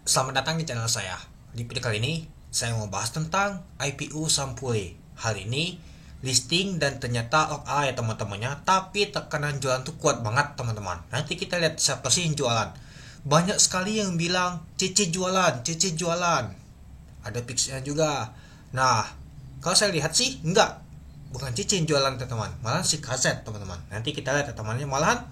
Selamat datang di channel saya. Di video kali ini, saya mau bahas tentang IPO Sampule. Hal ini listing dan ternyata OA ya teman-temannya, tapi tekanan jualan tuh kuat banget teman-teman. Nanti kita lihat siapa sih yang jualan. Banyak sekali yang bilang CC jualan, CC jualan. Ada pixnya juga. Nah, kalau saya lihat sih enggak. Bukan CC yang jualan teman-teman, malah si kaset teman-teman. Nanti kita lihat teman-temannya malahan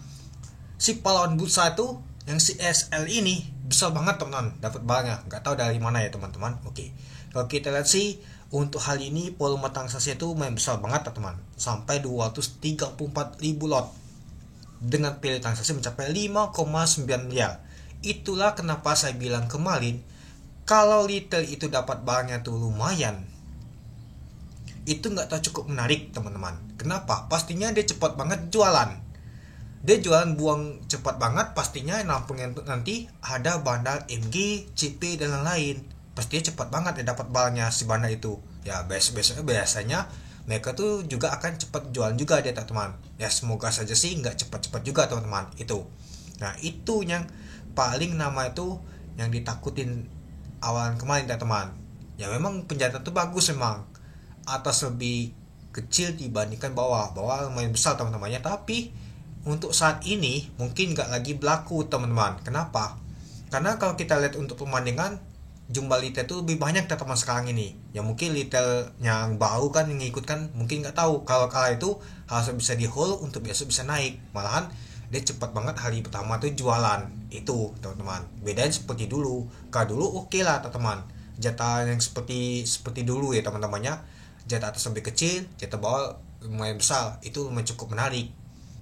si pahlawan bursa itu yang si SL ini besar banget teman-teman, dapat barangnya nggak tahu dari mana ya teman-teman. Oke, kalau kita lihat sih untuk hal ini volume transaksi itu main besar banget teman-teman, sampai 234.000 lot dengan pilih transaksi mencapai 5,9 miliar. Itulah kenapa saya bilang kemarin kalau retail itu dapat barangnya tuh lumayan, itu nggak tahu cukup menarik teman-teman. Kenapa? Pastinya dia cepat banget jualan. Dia jualan buang cepat banget, pastinya nampungnya nanti ada bandar MG, CP dan lain-lain. Pastinya cepat banget ya dapat barangnya si bandar itu. Ya biasanya mereka tuh juga akan cepat jualan juga dia teman-teman. Ya semoga saja sih nggak cepat-cepat juga teman-teman itu. Nah itu yang paling nama itu yang ditakutin awalan kemarin teman-teman. Ya memang penjata tuh bagus memang, atas lebih kecil dibandingkan bawah. Bawah lumayan besar teman-temannya, tapi untuk saat ini mungkin nggak lagi berlaku teman-teman. Kenapa? Karena kalau kita lihat untuk perbandingan jumlah retail itu lebih banyak teman-teman sekarang ini. Ya mungkin retail yang baru kan yang ngikutkan mungkin nggak tahu kalau kala itu harus bisa di hold untuk biasa bisa naik. Malahan dia cepat banget hari pertama tuh jualan itu teman-teman. Bedain seperti dulu. Kalau dulu oke lah teman-teman. Jatah yang seperti seperti dulu ya teman-temannya. Jatah atas lebih kecil, jatah bawah lumayan besar. Itu lumayan cukup menarik.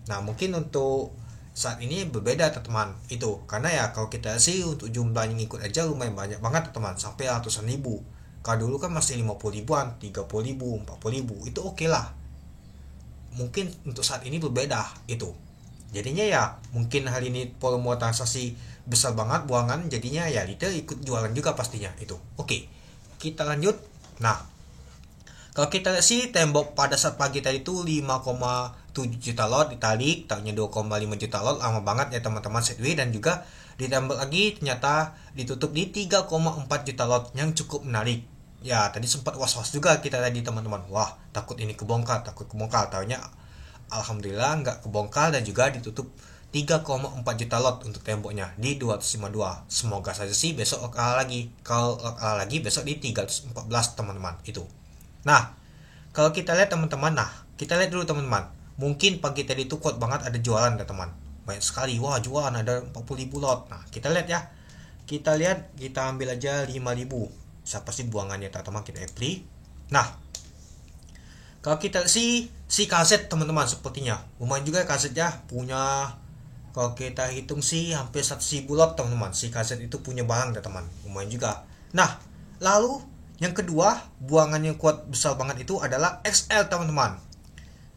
Nah mungkin untuk saat ini berbeda teman itu, karena ya kalau kita sih untuk jumlah yang ikut aja lumayan banyak banget teman, sampai ratusan ribu. Kalau dulu kan masih 50 ribuan, 30 ribu, 40 ribu, itu oke lah. Mungkin untuk saat ini berbeda itu. Jadinya ya mungkin hari ini volume transaksi besar banget buangan, jadinya ya retail ikut jualan juga pastinya itu. Oke, kita lanjut. Nah, kalau kita lihat sih tembok pada saat pagi tadi itu 5,7 juta lot ditarik, tahunnya 2,5 juta lot, lama banget ya teman-teman sideway, dan juga ditembak lagi ternyata ditutup di 3,4 juta lot yang cukup menarik. Ya tadi sempat was-was juga kita tadi teman-teman, wah takut ini kebongkar, takut kebongkar. Tahunnya alhamdulillah nggak kebongkar dan juga ditutup 3,4 juta lot untuk temboknya di 252. Semoga saja sih besok kalah lagi. Kalau kalah lagi besok di 314 teman-teman itu. Nah, kalau kita lihat teman-teman, nah kita lihat dulu teman-teman. Mungkin pagi tadi itu kuat banget ada jualan teman-teman. Banyak sekali, wah jualan ada 40 ribu lot. Nah kita lihat ya. Kita lihat, kita ambil aja 5 ribu. Siapa sih buangannya teman-teman, kita apply. Nah, kalau kita si kaset teman-teman sepertinya. Lumayan juga kasetnya punya, kalau kita hitung sih hampir 100 ribu lot teman-teman. Si kaset itu punya barang teman-teman. Lumayan juga. Nah, lalu yang kedua, buangan yang kuat besar banget itu adalah XL teman-teman.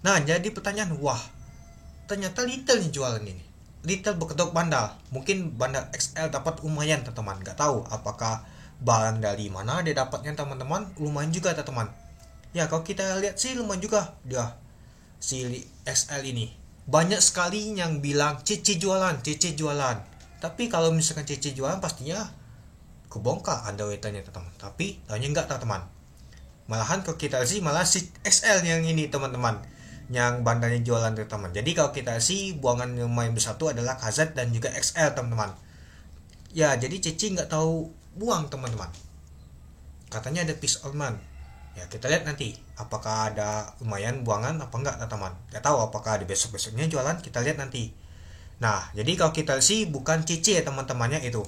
Nah, jadi pertanyaan, wah, ternyata retail nih jualan ini. Retail berkedok bandar. Mungkin bandar XL dapat lumayan teman-teman. Gak tahu apakah barang dari mana dia dapatnya teman-teman. Lumayan juga teman-teman. Ya, kalau kita lihat sih lumayan juga dia si XL ini. Banyak sekali yang bilang CC jualan, CC jualan. Tapi kalau misalkan CC jualan pastinya kebongkar ada wetannya teman-teman, tapi tahunya enggak teman-teman. Malahan kalau kita sih malah si XL yang ini teman-teman, yang bandarnya jualan teman-teman. Jadi kalau kita sih buangan yang main besar itu adalah KZ dan juga XL teman-teman. Ya jadi Cici nggak tahu buang teman-teman, katanya ada piece of man. Ya kita lihat nanti apakah ada lumayan buangan apa enggak teman-teman. Nggak tahu apakah di besok-besoknya jualan, kita lihat nanti. Nah jadi kalau kita sih bukan Cici ya teman-temannya itu.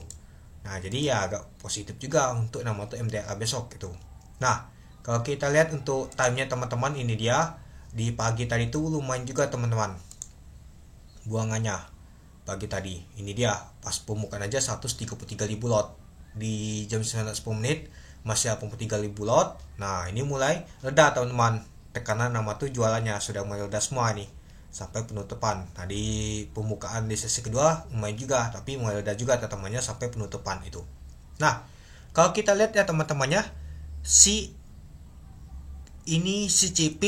Nah, jadi ya agak positif juga untuk nama tuh MDA besok gitu. Nah, kalau kita lihat untuk timenya teman-teman, ini dia di pagi tadi tuh lumayan juga teman-teman. Buangannya pagi tadi. Ini dia pas pembukaan aja 133 ribu lot. Di jam 9:10 menit masih 83 ribu lot. Nah, ini mulai reda teman-teman. Tekanan nama tuh jualannya sudah mulai reda semua nih sampai penutupan. Tadi pembukaan di sesi kedua lumayan juga, tapi mulai reda juga teman-temannya sampai penutupan itu. Nah, kalau kita lihat ya teman-temannya, si ini si CP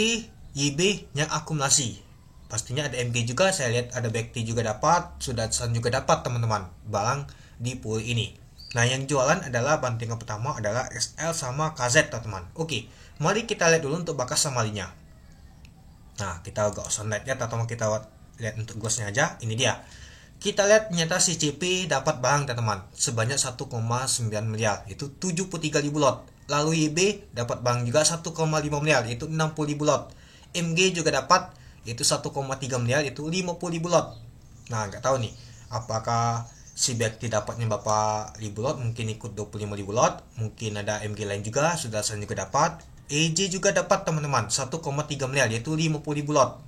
YB yang akumulasi. Pastinya ada MG juga, saya lihat ada Bekti juga dapat, Sudatsan juga dapat teman-teman barang di pool ini. Nah, yang jualan adalah bantingan pertama adalah XL sama KZ teman-teman. Oke, mari kita lihat dulu untuk bakas samalinya. Nah, kita gak usah lihat ya teman-teman, kita lihat untuk gosnya aja. Ini dia. Kita lihat ternyata si CP dapat barang teman-teman sebanyak 1,9 miliar, itu 73.000 lot. Lalu YB dapat barang juga 1,5 miliar, itu 60.000 lot. MG juga dapat, itu 1,3 miliar, itu 50.000 lot. Nah, nggak tahu nih apakah si Bekti dapatnya berapa ribu lot, mungkin ikut 25.000 lot, mungkin ada MG lain juga, sudah saya juga dapat. EJ juga dapat teman-teman 1,3 miliar, yaitu 50.000 lot.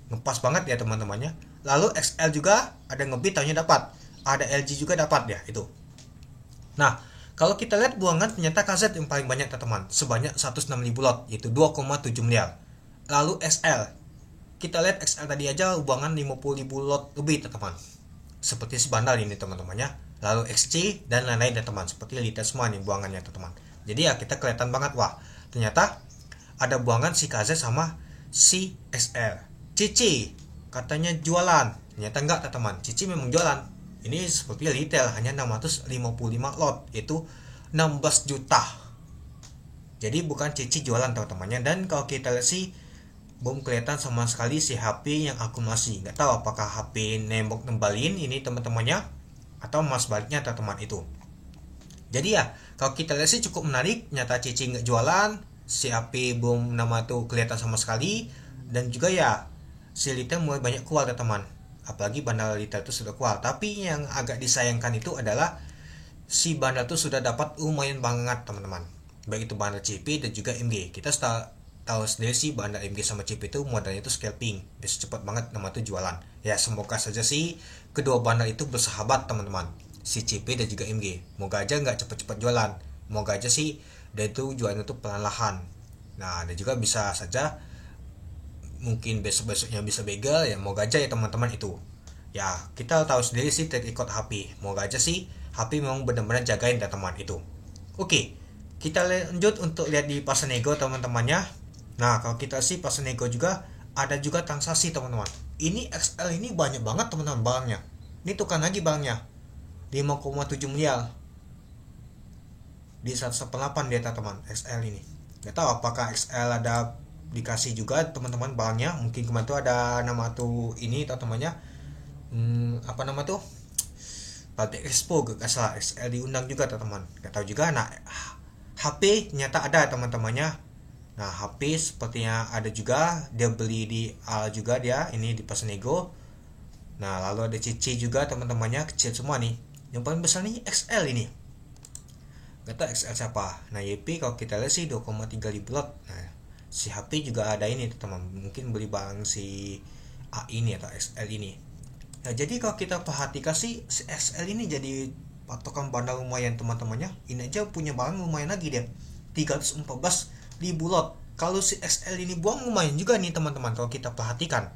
Ngepas banget ya teman-temannya. Lalu XL juga ada ngebit tahunya dapat, ada LG juga dapat ya itu. Nah, kalau kita lihat buangan ternyata KZ yang paling banyak teman-teman, sebanyak 106.000 lot, yaitu 2,7 miliar. Lalu XL, kita lihat XL tadi aja buangan 50.000 lot lebih teman-teman, seperti si bandal ini teman-temannya. Lalu XC dan lain-lain teman-teman, seperti liter semua nih buangannya teman-teman. Jadi ya kita kelihatan banget, wah ternyata ada buangan si KZ sama si XL. Cici katanya jualan, ternyata enggak teman-teman, Cici memang jualan. Ini seperti retail hanya 655 lot, itu 16 juta. Jadi bukan Cici jualan teman-temannya. Dan kalau kita lihat sih belum kelihatan sama sekali si HP yang akumulasi. Nggak tahu apakah HP nembok nembalin ini teman-temannya atau mas baliknya teman-teman itu. Jadi ya kalau kita lihat sih cukup menarik. Nyata Cici nggak jualan, si HP belum nama tuh kelihatan sama sekali, dan juga ya si retail mulai banyak keluar teman-teman. Apalagi bandal retail itu sudah keluar. Tapi yang agak disayangkan itu adalah si bandal itu sudah dapat lumayan banget teman-teman, baik itu bandal CP dan juga MG. Kita tahu sendiri sih bandar MG sama CP itu modalnya itu scalping, bisa cepat banget nama itu jualan. Ya semoga saja sih kedua bandar itu bersahabat teman-teman, si CP dan juga MG. Moga aja nggak cepat-cepat jualan, moga aja sih dan itu jualan itu perlahan. Nah, dan juga bisa saja mungkin besok-besoknya bisa begal ya, moga aja ya teman-teman itu. Ya kita tahu sendiri sih track record HP, moga aja sih HP memang benar-benar jagain teman-teman itu. Oke, kita lanjut untuk lihat di pasar nego teman-temannya. Nah, kalau kita sih pasar nego juga ada juga transaksi teman-teman. Ini XL ini banyak banget teman-teman barangnya. Ini tukar lagi barangnya 5,7 miliar di 118 dia teman-teman XL ini. Gak tahu apakah XL ada dikasih juga teman-teman barangnya. Mungkin kemarin tuh ada nama tuh ini teman-temannya apa nama tuh Public Expo gak salah, XL diundang juga teman-teman. Gak tahu juga. Nah, HP ternyata ada teman-temannya. Nah, HP sepertinya ada juga, dia beli di Al juga dia ini di pas nego. Nah, lalu ada Cici juga teman-temannya, kecil semua nih. Yang paling besar nih XL ini. Gak tahu XL siapa. Nah, YP kalau kita lihat sih 2,3 ribu lot. Nah, si HP juga ada ini teman-teman, mungkin beli barang si A ini atau XL ini. Nah, jadi kalau kita perhatikan sih si XL ini jadi patokan bandar lumayan teman-temannya. Ini aja punya barang lumayan lagi dia, 314 ribu lot. Kalau si XL ini buang lumayan juga nih teman-teman kalau kita perhatikan.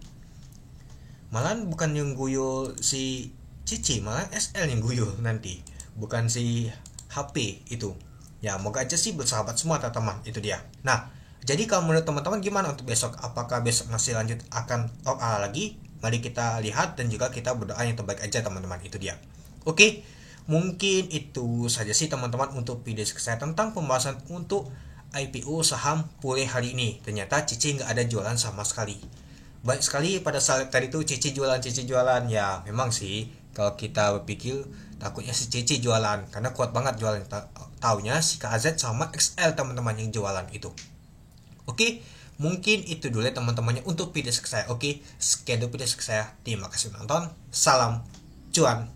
Malahan bukan yang guyul si Cici, malah XL yang guyul nanti, bukan si HP itu. Ya moga aja sih bersahabat semua teman-teman, itu dia. Nah, jadi kalau menurut teman-teman gimana untuk besok? Apakah besok masih lanjut akan top A lagi? Mari kita lihat dan juga kita berdoa yang terbaik aja teman-teman, itu dia. Oke, mungkin itu saja sih teman-teman untuk video saya tentang pembahasan untuk IPO saham Pule hari ini. Ternyata Cici nggak ada jualan sama sekali. Baik sekali pada saat tadi tuh Cici jualan. Ya memang sih kalau kita berpikir takutnya si Cici jualan karena kuat banget jualan. Taunya si KZ sama XL teman-teman yang jualan itu. Oke, mungkin itu dulu ya teman-temannya untuk video saya. Oke, sekian dulu video saya. Terima kasih menonton. Salam cuan.